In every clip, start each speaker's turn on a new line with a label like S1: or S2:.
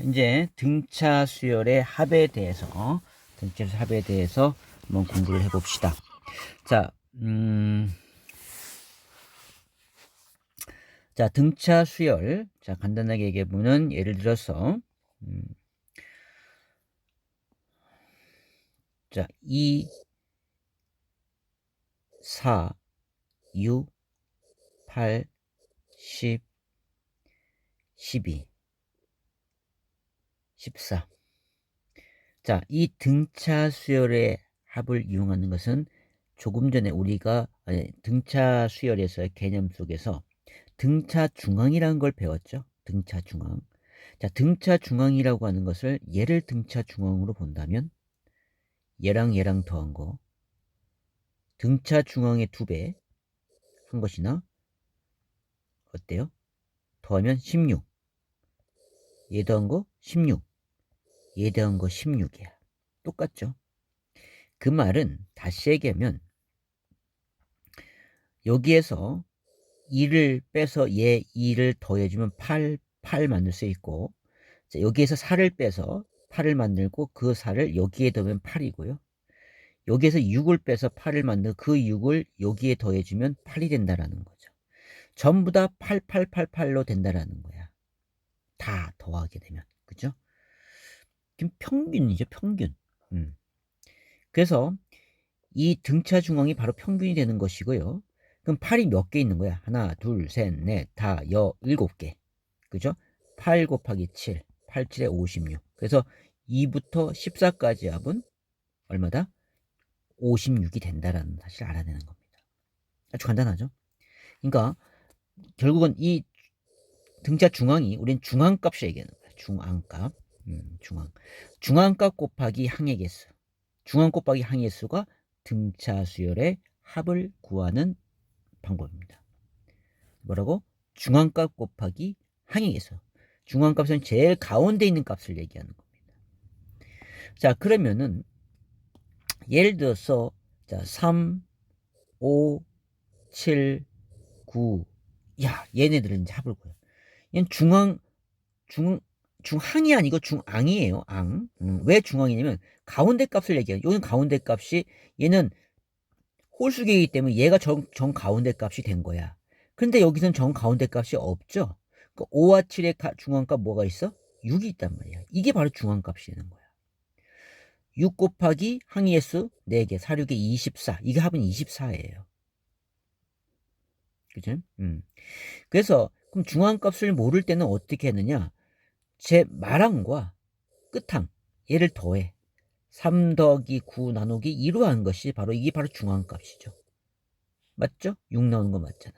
S1: 이제 등차 수열의 합에 대해서 한번 공부를 해봅시다. 자, 자, 등차 수열. 자, 간단하게 얘기해보면, 예를 들어서, 자, 2, 4, 6, 8, 10, 12, 14. 자, 이 등차 수열의 합을 이용하는 것은 조금 전에 우리가 등차 수열에서의 개념 속에서 등차 중앙이라는 걸 배웠죠. 등차 중앙. 자, 등차 중앙이라고 하는 것을 얘를 등차 중앙으로 본다면 얘랑 더한 거 등차 중앙의 2배 한 것이나 어때요? 더하면 16. 얘 더한 거 16. 얘 더한 거 16이야. 똑같죠? 그 말은 다시 얘기하면 여기에서 2를 빼서 얘 2를 더해주면 8 만들 수 있고, 자, 여기에서 4를 빼서 8을 만들고 그 4를 여기에 더하면 8이고요. 여기에서 6을 빼서 8을 만들고 그 6을 여기에 더해주면 8이 된다라는 거죠. 전부 다 8888로 된다라는 거야. 다 더하게 되면. 그죠? 지금 평균이죠, 평균. 그래서 이 등차 중앙이 바로 평균이 되는 것이고요. 그럼 8이 몇 개 있는 거야? 하나, 둘, 셋, 넷, 다, 7개. 그죠? 8 곱하기 7, 8, 7에 56. 그래서 2부터 14까지 합은 얼마다? 56이 된다라는 사실을 알아내는 겁니다. 아주 간단하죠? 그러니까 결국은 이 등차 중앙이 우리는 중앙값을 얘기하는 거야. 중앙값. 중앙값 곱하기 항의 개수. 중앙 곱하기 항의 개수가 등차 수열의 합을 구하는 방법입니다. 뭐라고? 중앙값 곱하기 항의 개수. 중앙값은 제일 가운데 있는 값을 얘기하는 겁니다. 자, 그러면은 예를 들어서 자, 3, 5, 7, 9. 야, 얘네들은 이제 합을 구해. 얘는 중항이 아니고 중앙이에요. 앙. 왜 중앙이냐면 가운데 값을 얘기해요. 여기는 가운데 값이 얘는 홀수계이기 때문에 얘가 정 가운데 값이 된 거야. 근데 여기선 정 가운데 값이 없죠. 그 5와 7의 중앙값 뭐가 있어? 6이 있단 말이야. 이게 바로 중앙값이 되는 거야. 6 곱하기 항의 수 4개, 4, 6에 24. 이게 합은 24예요. 그죠? 그래서 그럼 중앙값을 모를 때는 어떻게 했느냐? 제 말항과 끝항 얘를 더해 3 더하기 9 나누기 2로 하는 것이 바로 이게 바로 중앙값이죠. 맞죠? 6 나오는 거 맞잖아.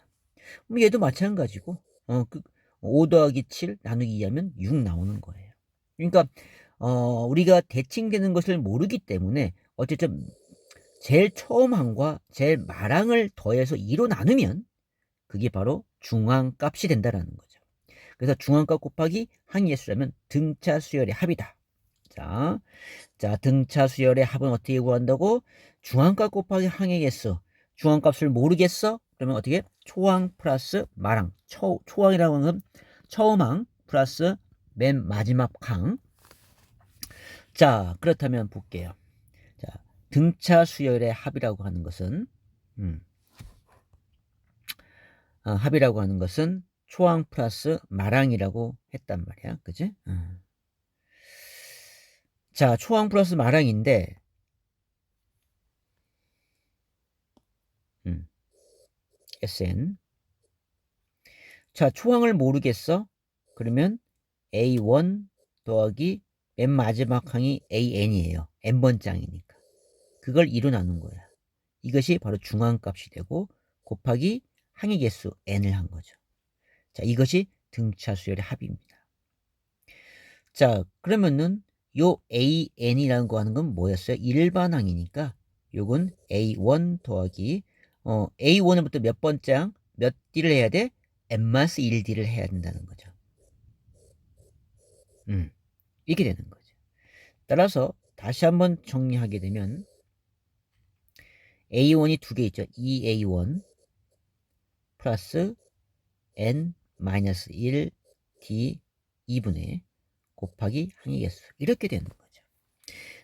S1: 그럼 얘도 마찬가지고 5 더하기 7 나누기 2 하면 6 나오는 거예요. 그러니까 우리가 대칭되는 것을 모르기 때문에 어쨌든 제일 처음 항과 제일 말항을 더해서 2로 나누면 그게 바로 중앙값이 된다라는 거죠. 그래서 중앙값 곱하기 항의 수라면 등차 수열의 합이다. 자, 등차 수열의 합은 어떻게 구한다고? 중앙값 곱하기 항의 개수. 중앙값을 모르겠어? 그러면 어떻게? 초항 플러스 말항. 초항이라고 하는 건 처음 항 플러스 맨 마지막 항. 자, 그렇다면 볼게요. 자, 등차 수열의 합이라고 하는 것은 합이라고 하는 것은 초항 플러스 말항이라고 했단 말이야. 그지? 자, 초항 플러스 말항인데 SN. 자, 초항을 모르겠어? 그러면 A1 더하기 맨 마지막 항이 AN이에요. n번째 항이니까. 그걸 2로 나눈 거야. 이것이 바로 중앙값이 되고 곱하기 항의 개수 n을 한 거죠. 자, 이것이 등차 수열의 합입니다. 자, 그러면은 요 AN이라는 거 하는 건 뭐였어요? 일반항이니까 요건 A1 더하기 A1부터 몇 번째 항? 몇 D를 해야 돼? n-1D를 해야 된다는 거죠. 이렇게 되는 거죠. 따라서 다시 한번 정리하게 되면 A1이 2개 있죠. 2A1 플러스 N-1 D 2분의 곱하기 항의 개수 이렇게 되는 거죠.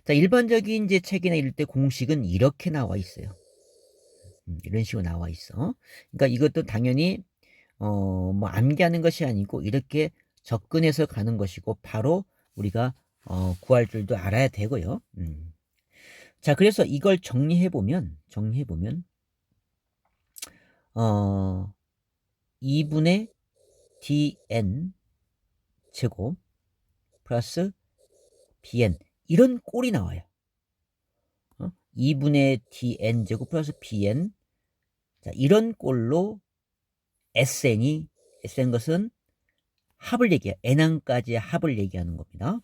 S1: 자, 일반적인 이제 책이나 이럴 때 공식은 이렇게 나와 있어요. 이런 식으로 나와 있어. 그러니까 이것도 당연히 뭐 암기하는 것이 아니고 이렇게 접근해서 가는 것이고 바로 우리가 구할 줄도 알아야 되고요. 자, 그래서 이걸 정리해 보면 2분의 dn 제곱 플러스 bn 이런 꼴이 나와요. 2분의 dn 제곱 플러스 bn, 자, 이런 꼴로 SN 것은 합을 얘기해, n항까지의 합을 얘기하는 겁니다.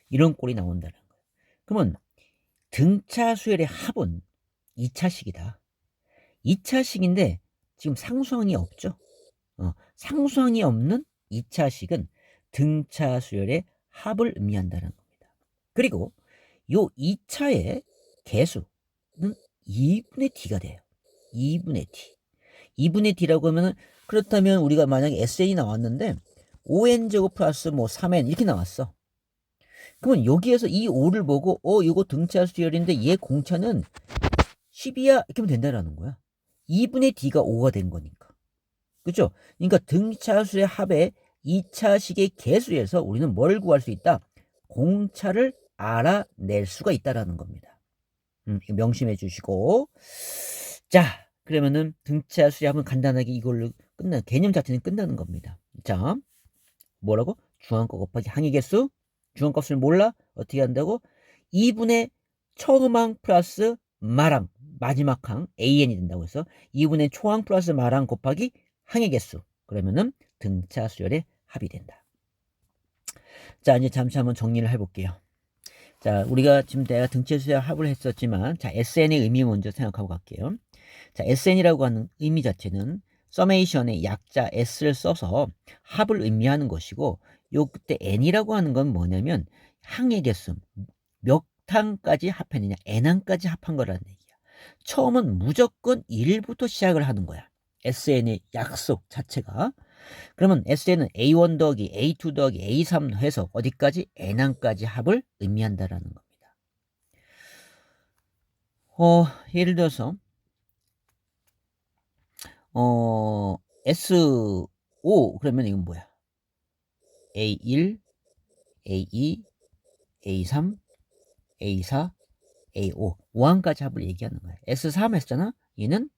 S1: 이런 꼴이 나온다는 거예요. 그러면 등차 수열의 합은 2차식이다. 2차식인데 지금 상수항이 없죠. 상수항이 없는 2차식은 등차 수열의 합을 의미한다는 겁니다. 그리고 요 2차의 개수는 2분의 d가 돼요. 2분의 d. 2분의 d라고 하면은, 그렇다면 우리가 만약에 SN이 나왔는데 5n제곱 플러스 뭐 3n 이렇게 나왔어. 그러면 여기에서 이 5를 보고 이거 등차 수열인데 얘 공차는 10이야 이렇게 하면 된다라는 거야. 2분의 d가 5가 된 거니까. 그죠? 그러니까 등차수의 합의 2차식의 개수에서 우리는 뭘 구할 수 있다? 공차를 알아낼 수가 있다라는 겁니다. 명심해 주시고. 자, 그러면은 등차수의 합은 간단하게 이걸로 개념 자체는 끝나는 겁니다. 자, 뭐라고? 중앙값 곱하기 항의 개수. 중앙값을 몰라? 어떻게 한다고? 2분의 처음항 플러스 마랑, 마지막 항 an이 된다고 해서 2분의 초항 플러스 마랑 곱하기 항의 개수. 그러면은 등차 수열의 합이 된다. 자, 이제 잠시 한번 정리를 해볼게요. 자, 우리가 지금 내가 등차 수열 합을 했었지만, 자, SN의 의미 먼저 생각하고 갈게요. 자, SN이라고 하는 의미 자체는 서메이션의 약자 S를 써서 합을 의미하는 것이고, 요 그때 N이라고 하는 건 뭐냐면 항의 개수, 몇 항까지 합했느냐, N항까지 합한 거라는 얘기야. 처음은 무조건 1부터 시작을 하는 거야. SN의 약속 자체가. 그러면 SN은 A1 더하기 A2 더하기 A3 해서 어디까지? N항까지 합을 의미한다라는 겁니다. 예를 들어서 S5 그러면 이건 뭐야? A1, A2, A3, A4, A5 5항까지 합을 얘기하는 거야. S3 했잖아. 얘는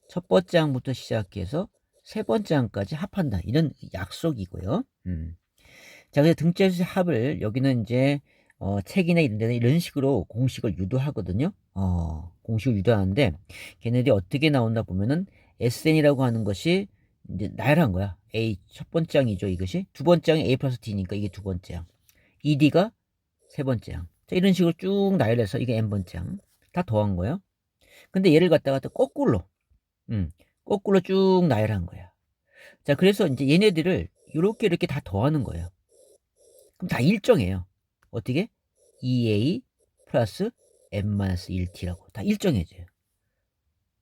S1: 첫 번째 항부터 시작해서 세 번째 항까지 합한다. 이런 약속이고요. 자, 그래서 등차수의 합을 여기는 이제 책이나 이런 데는 이런 식으로 공식을 유도하거든요. 공식을 유도하는데 걔네들이 어떻게 나온다 보면은 SN이라고 하는 것이 이제 나열한 거야. A 첫 번째 항이죠. 이것이 두 번째 항이 A 플러스 D니까 이게 두 번째 항. ED가 세 번째 항. 자, 이런 식으로 쭉 나열해서 이게 N번째 항. 다 더한 거예요. 근데 얘를 갖다가 또 거꾸로 거꾸로 쭉 나열한 거야. 자, 그래서 이제 얘네들을 이렇게 다 더하는 거예요. 그럼 다 일정해요. 어떻게? 2a 플러스 n-1t라고 다 일정해져요.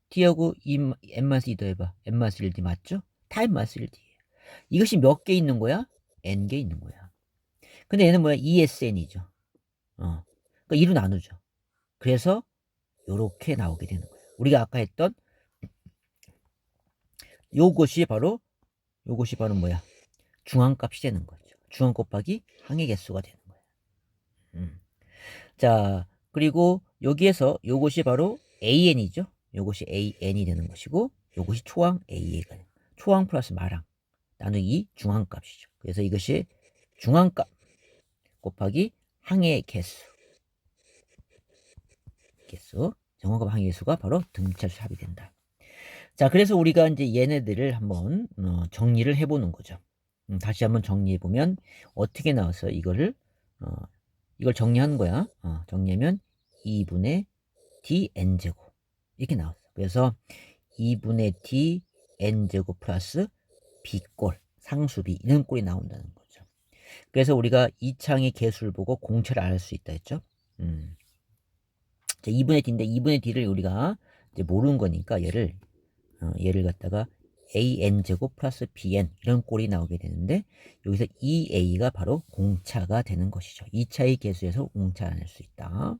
S1: t하고 n-2 더해봐. n-1d 맞죠? 다 n-1d예요. 이것이 몇 개 있는 거야? n개 있는 거야. 근데 얘는 뭐야? ESN이죠. 그러니까 2로 나누죠. 그래서 요렇게 나오게 되는 거예요. 우리가 아까 했던 요것이 바로 뭐야? 중앙값이 되는 거죠. 중앙 곱하기 항의 개수가 되는 거예요. 자, 그리고 여기에서 요것이 바로 AN이죠. 요것이 AN이 되는 것이고 요것이 초항 AA가 되는 거예요. 초항 플러스 마랑 나누기 중앙값이죠. 그래서 이것이 중앙값 곱하기 항의 개수. 정확한 항의 개수가 바로 등차수 합이 된다. 자, 그래서 우리가 이제 얘네들을 한번 정리를 해보는 거죠. 다시 한번 정리해보면 어떻게 나와서 이걸 정리하는 거야. 정리하면 2분의 dn제곱 이렇게 나왔어. 그래서 2분의 dn제곱 플러스 b꼴, 상수비 이런 꼴이 나온다는 거죠. 그래서 우리가 이 창의 개수를 보고 공차를 알 수 있다 했죠. 자, 2분의 d인데 2분의 d를 우리가 이제 모르는 거니까 얘를 갖다가 an제곱 플러스 bn 이런 꼴이 나오게 되는데 여기서 2a가 바로 공차가 되는 것이죠. 2차의 계수에서 공차를 낼 수 있다.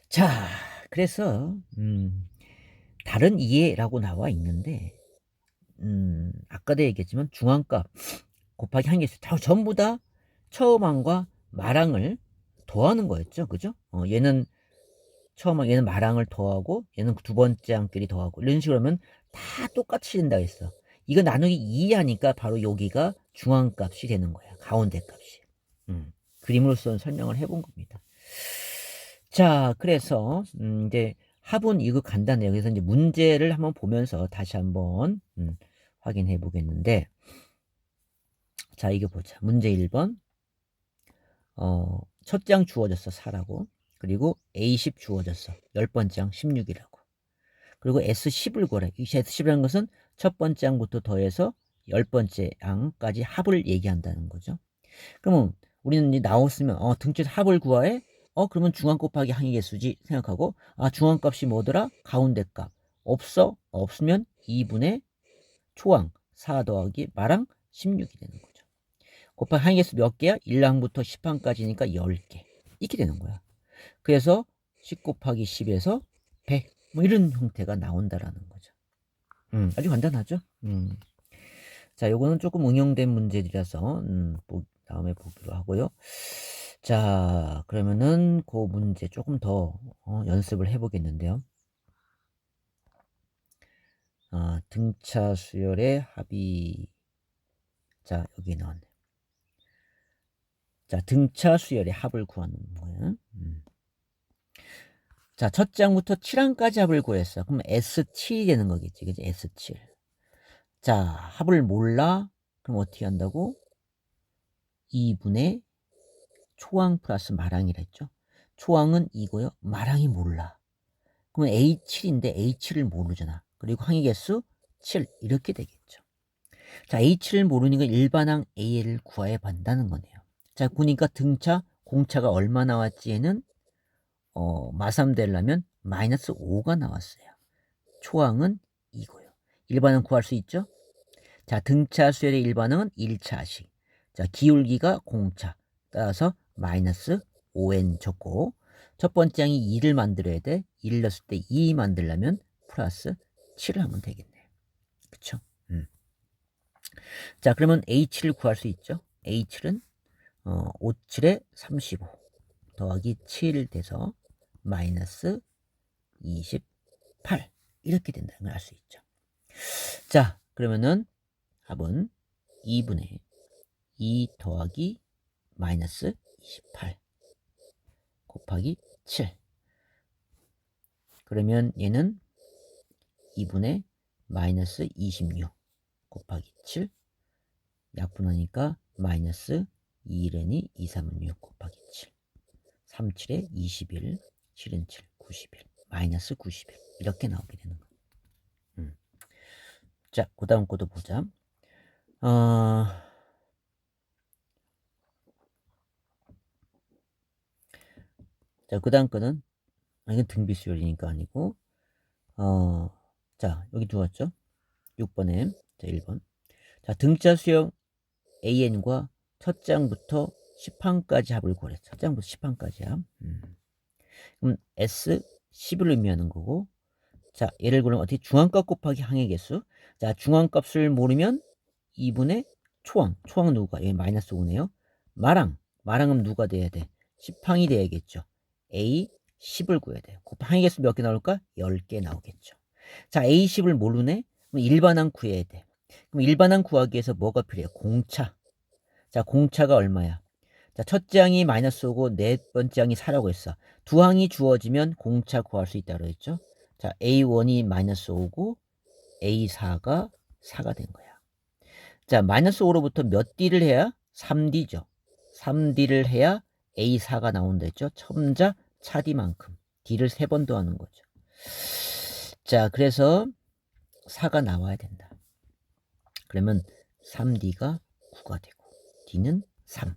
S1: 자, 그래서 다른 이해라고 나와 있는데 아까도 얘기했지만 중앙값 곱하기 한계수 전부 다 처음항과 말항을 더하는 거였죠. 그죠? 얘는 처음항, 얘는 말항을 더하고 얘는 두 번째 항끼리 더하고 이런 식으로 하면 다 똑같이 된다 했어. 이거 나누기 2 하니까 바로 여기가 중앙값이 되는 거야. 가운데 값이. 그림으로서 설명을 해본 겁니다. 자, 그래서 이제 합은 이거 간단해요. 그래서 이제 문제를 한번 보면서 다시 한번 확인해 보겠는데, 자, 이거 보자. 문제 1번. 첫 장 주어졌어, 4라고. 그리고 A10 주어졌어. 10번째 항 16이라고. 그리고 S10을 구하래. 이 S10이라는 것은 첫 번째 항부터 더해서 10번째 항까지 합을 얘기한다는 거죠. 그러면 우리는 이제 나왔으면 등차에서 합을 구하해. 그러면 중앙 곱하기 항의 개수지 생각하고 중앙값이 뭐더라? 가운데 값. 없으면 2분의 초항 4 더하기 마랑 16이 되는 거죠. 곱하기 항의 개수 몇 개야? 1항부터 10항까지니까 10개. 이렇게 되는 거야. 그래서 10 곱하기 10에서 100 뭐 이런 형태가 나온다라는 거죠. 아주 간단하죠? 자, 요거는 조금 응용된 문제들이라서 다음에 보기로 하고요. 자, 그러면은 그 문제 조금 더 연습을 해보겠는데요. 등차 수열의 합이, 자, 여기 나왔네. 자, 등차 수열의 합을 구하는 거예요. 자, 첫 장부터 7항까지 합을 구했어. 그럼 S7이 되는 거겠지. 그지? S7. 자, 합을 몰라? 그럼 어떻게 한다고? 2분의 초항 플러스 말항이라 했죠. 초항은 이고요. 말항이 몰라. 그러면 A7인데 A7을 모르잖아. 그리고 항의 개수 7 이렇게 되겠죠. 자, A7을 모르니까 일반항 A를 구해야 한다는 거네요. 자, 보니까 등차, 공차가 얼마 나왔지? 얘는 마삼 되려면 마이너스 5가 나왔어요. 초항은 이고요. 일반항 구할 수 있죠? 자, 등차 수열의 일반항은 1차식. 자, 기울기가 공차. 따라서 마이너스 5n 적고 첫 번째 항이 2를 만들어야 돼. 1을 넣었을 때 2 만들려면 플러스 7을 하면 되겠네. 그쵸? 자, 그러면 H를 구할 수 있죠? H는 5, 7에 35 더하기 7 돼서 마이너스 28 이렇게 된다는 걸 알 수 있죠. 자, 그러면은 합은 2분의 2 더하기 마이너스 28 곱하기 7. 그러면 얘는 2분의 마이너스 26 곱하기 7 약분하니까 마이너스 2ln이 2, 3은 6 곱하기 7 3, 7에 21 7은 7, 91 마이너스 91 이렇게 나오게 되는 거예요. 자, 그 다음 거도 보자. 자, 그 다음 거는 이건 등비수열이니까 아니고 자, 여기 두었죠? 6번에 자, 1번. 자, 등차 수열 AN과 첫 장부터 10항까지 합을 구하래. 첫 장부터 10항까지 합. 그럼 S10을 의미하는 거고. 자, 얘를 구하면 어떻게? 중앙값 곱하기 항의 개수. 자, 중앙값을 모르면 2분의 초항. 초항은 누가? 얘 마이너스 5네요. 말항은 누가 돼야 돼? 10항이 돼야겠죠. A10을 구해야 돼요. 항의 개수 몇 개 나올까? 10개 나오겠죠. 자, A10을 모르네? 그럼 일반항 구해야 돼. 그럼 일반항 구하기 위해서 뭐가 필요해? 공차. 자, 공차가 얼마야? 자, 첫째 항이 마이너스 5고 네 번째 항이 4라고 했어. 두 항이 주어지면 공차 구할 수 있다고 했죠. 자, A1이 마이너스 5고 A4가 4가 된 거야. 자, 마이너스 5로부터 몇 D를 해야? 3D죠. 3D를 해야 A4가 나온다 했죠. 첨자 차디만큼 D를 3번 더하는 거죠. 자, 그래서 4가 나와야 된다. 그러면 3D가 9가 되고 D는 3.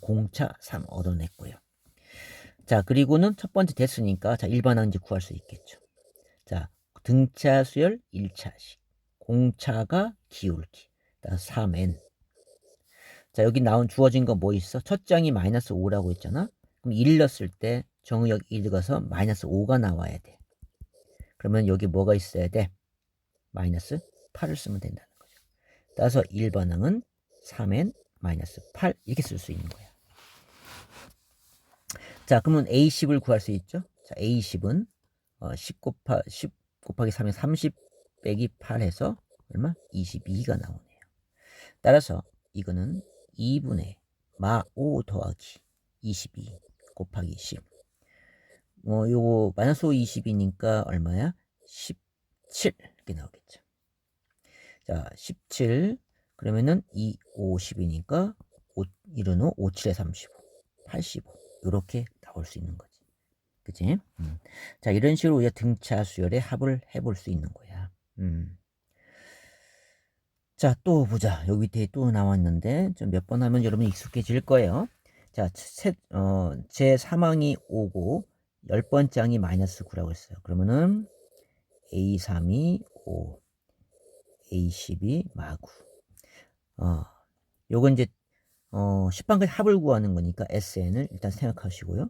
S1: 공차 3 얻어냈고요. 자, 그리고는 첫 번째 됐으니까 자, 일반항 이제 구할 수 있겠죠. 자, 등차 수열 1차식 공차가 기울기. 3n. 자, 여기 주어진 거 뭐 있어? 첫 장이 마이너스 5라고 했잖아. 그럼 1 넣었을 때 정의역 1 넣어서 마이너스 5가 나와야 돼. 그러면 여기 뭐가 있어야 돼? 마이너스 8을 쓰면 된다는 거죠. 따라서 1반응은 3n 마이너스 8 이렇게 쓸 수 있는 거야. 자, 그러면 A10을 구할 수 있죠? 자, A10은 10 곱하기 3이 30 빼기 8 해서 얼마? 22가 나오네요. 따라서 이거는 2분의 마 5 더하기 22 곱하기 10. 요거 마이너스 5 20이니까 얼마야? 17 이렇게 나오겠죠. 자, 17 그러면은 2, 5, 10이니까 1은 5, 5, 7에 35, 85 이렇게 나올 수 있는 거지. 그치? 자, 이런 식으로 우리가 등차 수열의 합을 해볼 수 있는 거야. 자, 또 보자. 여기 밑에 또 나왔는데 좀 몇 번 하면 여러분 익숙해질 거예요. 자, 제 3항이 5고 10번째 항이 마이너스 9라고 했어요. 그러면은 A3이 5, A10이 마구. 요건 이제 10반까지 합을 구하는 거니까 SN을 일단 생각하시고요.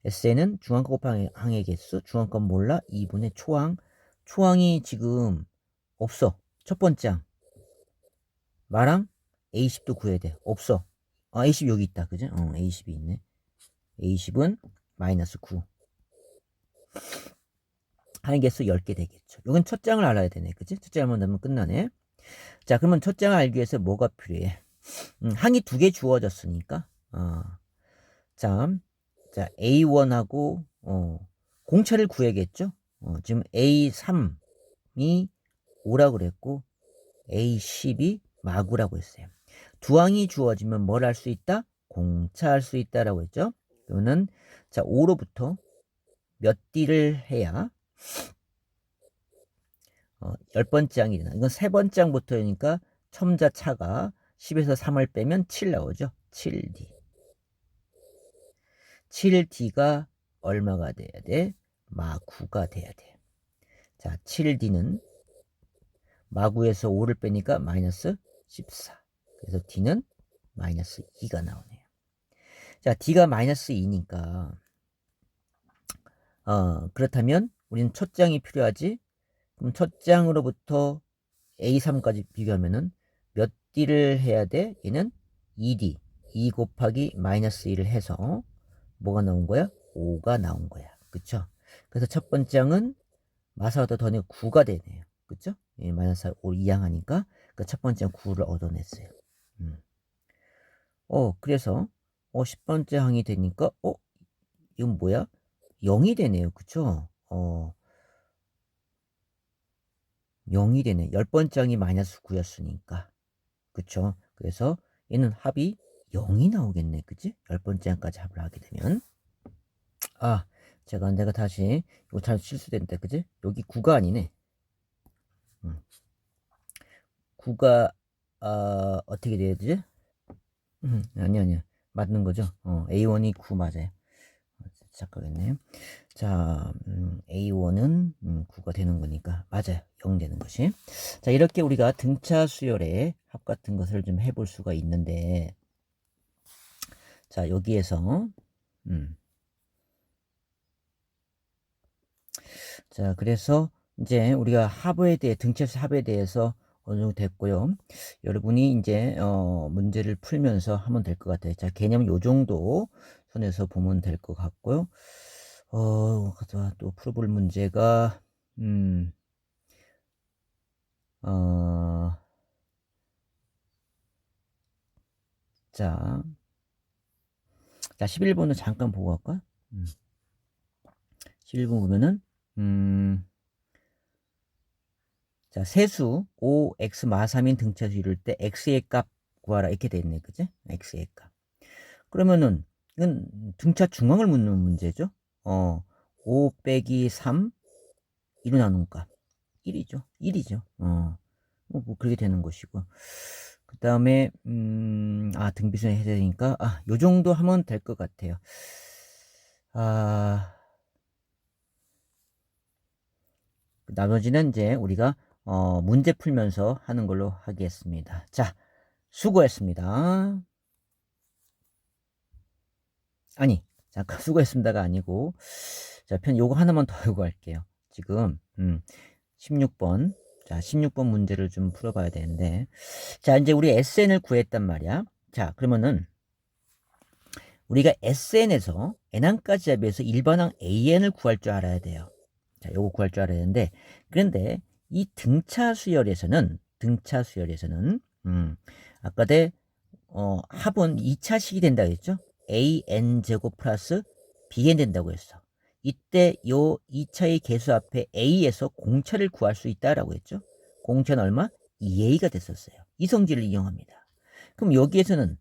S1: SN은 중앙값 곱하기 항의 개수, 중앙값 몰라 2분의 초항. 초항이 지금 없어. 첫 번째 항. 마랑 A10도 구해야 돼. 없어. A10 여기 있다. 그죠? A10이 있네. A10은 마이너스 9. 항의 개수 10개 되겠죠. 이건 첫 장을 알아야 되네. 그치? 첫 장만 나면 끝나네. 자, 그러면 첫 장을 알기 위해서 뭐가 필요해? 항이 2개 주어졌으니까. 자, A1하고 공차를 구해야겠죠? 지금 A3이 5라고 그랬고 A10이 마구라고 했어요. 두 항이 주어지면 뭘 할 수 있다? 공차할 수 있다라고 했죠. 그러면 자, 5로부터 몇 D를 해야 10번째 항이 되나? 이건 세 번째 항부터니까 첨자 차가 10에서 3을 빼면 7 나오죠. 7D. 7D가 얼마가 돼야 돼? 마9가 돼야 돼. 자, 7D는 마9에서 5를 빼니까 마이너스 14. 그래서 D는 마이너스 2가 나오네요. 자, D가 마이너스 2니까 그렇다면 우리는 첫 장이 필요하지? 그럼 첫 장으로부터 A3까지 비교하면은 몇 D를 해야 돼? 얘는 2D. 2 곱하기 마이너스 2를 해서 뭐가 나온 거야? 5가 나온 거야. 그쵸? 그래서 첫 번째 항은 마사가 더 내고 9가 되네요. 그쵸? 예, 마이너스 5 이항하니까 그 첫 번째 9를 얻어냈어요. 그래서 10번째 항이 되니까 이건 뭐야? 0이 되네요. 그쵸? 0이 되네. 10번째 항이 마이너스 9였으니까. 그쵸? 그래서 얘는 합이 0이 나오겠네. 그치? 10번째 항까지 합을 하게 되면. 내가 다시 이거 잘 실수됐는데. 그치? 여기 9가 아니네. 9가 어떻게 돼야 되지? 아니야. 맞는 거죠? A1이 9 맞아요. 착각했네. 자, A1은 9가 되는 거니까 맞아요. 0 되는 것이. 자, 이렇게 우리가 등차 수열의 합 같은 것을 좀 해볼 수가 있는데, 자, 여기에서 자, 그래서 이제 우리가 등차 합에 대해서 어느 정도 됐고요. 여러분이 이제 문제를 풀면서 하면 될 것 같아요. 자, 개념 요 정도 선에서 보면 될 것 같고요. 또 풀어볼 문제가 자, 11번을 잠깐 보고 갈까? 11번 보면은 자, 세수 5x 마3인 등차수 이룰 때 x의 값 구하라 이렇게 돼 있네. 그지? x의 값. 그러면은 이건 등차 중앙을 묻는 문제죠. 5 빼기 3 1로 나눈 값 1이죠. 1이죠. 뭐 그렇게 되는 것이고. 그 다음에 등비순위 해야 되니까 요 정도 하면 될 것 같아요. 나머지는 이제 우리가 문제 풀면서 하는 걸로 하겠습니다. 자, 수고했습니다. 아니, 잠깐 수고했습니다가 아니고, 자, 요거 하나만 더 요구할게요. 지금, 16번. 자, 16번 문제를 좀 풀어봐야 되는데, 자, 이제 우리 SN을 구했단 말이야. 자, 그러면은, 우리가 SN에서 N항까지 합해서 일반항 AN을 구할 줄 알아야 돼요. 자, 요거 구할 줄 알아야 되는데, 그런데 이 등차 수열에서는, 아까 합은 2차식이 된다고 했죠? AN제곱 플러스 BN 된다고 했어. 이때 요 2차의 개수 앞에 A에서 공차를 구할 수 있다라고 했죠? 공차는 얼마? 2A가 됐었어요. 이 성질을 이용합니다. 그럼 여기에서는,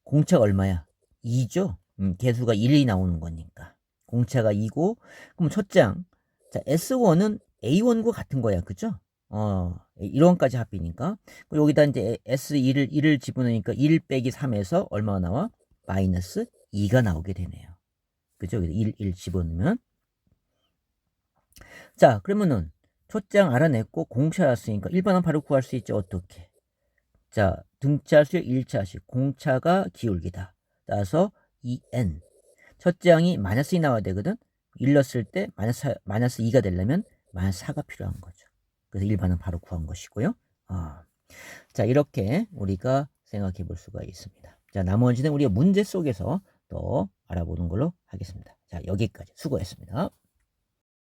S1: 공차가 얼마야? 2죠? 개수가 1이 나오는 거니까. 공차가 2고, 그럼 첫 장. 자, S1은 A1과 같은 거야. 그죠? 1원까지 합이니까. 여기다 이제 S1을 집어넣으니까 1 빼기 3에서 얼마가 나와? 마이너스 2가 나오게 되네요. 그죠? 1 집어넣으면. 자, 그러면은 첫 장 알아냈고 공차 알았으니까 일반항 바로 구할 수 있죠. 어떻게? 자, 등차수의 1차식, 공차가 기울기다. 따라서 2n. 첫 장이 마이너스 2 나와야 되거든. 1 넣었을 때 마이너스 2가 되려면 마이너스 4가 필요한 거죠. 그래서 일반은 바로 구한 것이고요. 자, 이렇게 우리가 생각해 볼 수가 있습니다. 자, 나머지는 우리가 문제 속에서 더 알아보는 걸로 하겠습니다. 자, 여기까지 수고했습니다.